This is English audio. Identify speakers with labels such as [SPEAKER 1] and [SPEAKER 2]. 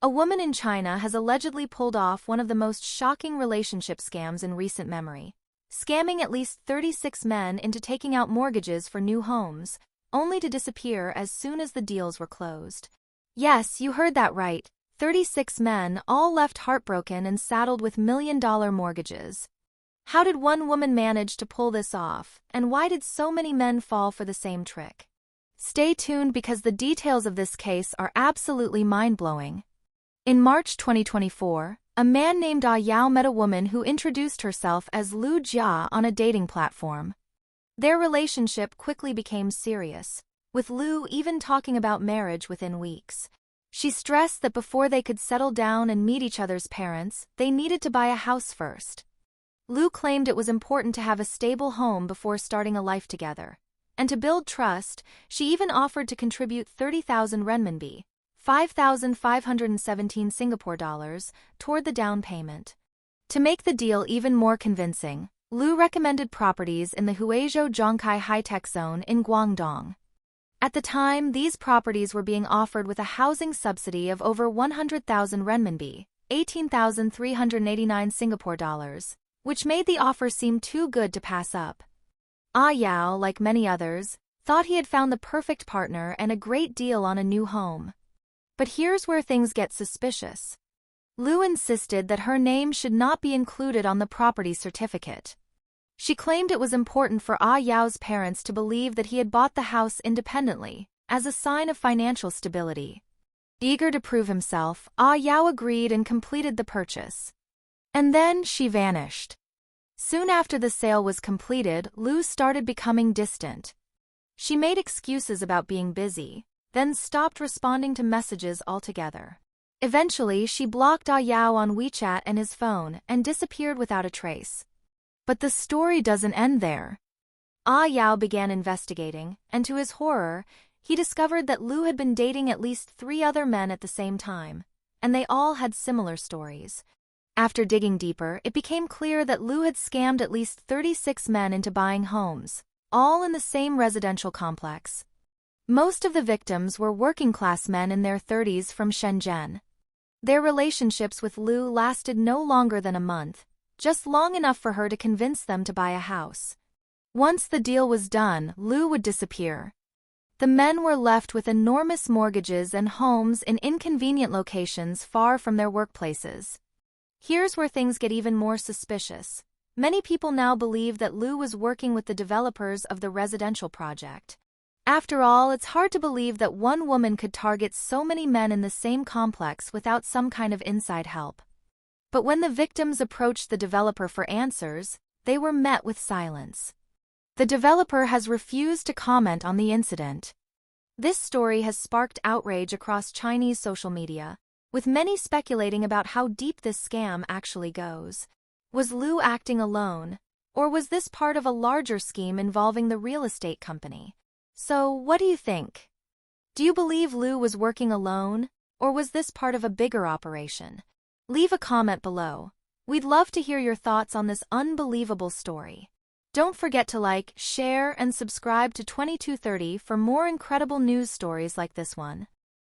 [SPEAKER 1] A woman in China has allegedly pulled off one of the most shocking relationship scams in recent memory, scamming at least 36 men into taking out mortgages for new homes, only to disappear as soon as the deals were closed. Yes, you heard that right. 36 men, all left heartbroken and saddled with million-dollar mortgages. How did one woman manage to pull this off, and why did so many men fall for the same trick? Stay tuned because the details of this case are absolutely mind-blowing. In March 2024, a man named Yao met a woman who introduced herself as Lu Jia on a dating platform. Their relationship quickly became serious, with Lu even talking about marriage within weeks. She stressed that before they could settle down and meet each other's parents, they needed to buy a house first. Lu claimed it was important to have a stable home before starting a life together. And to build trust, she even offered to contribute 30,000 renminbi, 5,517 Singapore dollars, toward the down payment. To make the deal even more convincing, Lu recommended properties in the Huizhou-Zhongkai high-tech zone in Guangdong. At the time, these properties were being offered with a housing subsidy of over 100,000 renminbi, 18,389 Singapore dollars, which made the offer seem too good to pass up. Yao, like many others, thought he had found the perfect partner and a great deal on a new home. But here's where things get suspicious. Lu insisted that her name should not be included on the property certificate. She claimed it was important for Yao's parents to believe that he had bought the house independently, as a sign of financial stability. Eager to prove himself, Yao agreed and completed the purchase. And then she vanished. Soon after the sale was completed, Lu started becoming distant. She made excuses about being busy, then stopped responding to messages altogether. Eventually, she blocked Yao on WeChat and his phone and disappeared without a trace. But the story doesn't end there. Yao began investigating, and to his horror, he discovered that Lu had been dating at least 3 other men at the same time, and they all had similar stories. After digging deeper, it became clear that Lu had scammed at least 36 men into buying homes, all in the same residential complex. Most of the victims were working-class men in their 30s from Shenzhen. Their relationships with Lu lasted no longer than a month, just long enough for her to convince them to buy a house. Once the deal was done, Lu would disappear. The men were left with enormous mortgages and homes in inconvenient locations far from their workplaces. Here's where things get even more suspicious. Many people now believe that Lu was working with the developers of the residential project. After all, it's hard to believe that one woman could target so many men in the same complex without some kind of inside help. But when the victims approached the developer for answers, they were met with silence. The developer has refused to comment on the incident. This story has sparked outrage across Chinese social media, with many speculating about how deep this scam actually goes. Was Lu acting alone, or was this part of a larger scheme involving the real estate company? So, what do you think? Do you believe Lu was working alone, or was this part of a bigger operation? Leave a comment below. We'd love to hear your thoughts on this unbelievable story. Don't forget to like, share, and subscribe to 2230 for more incredible news stories like this one.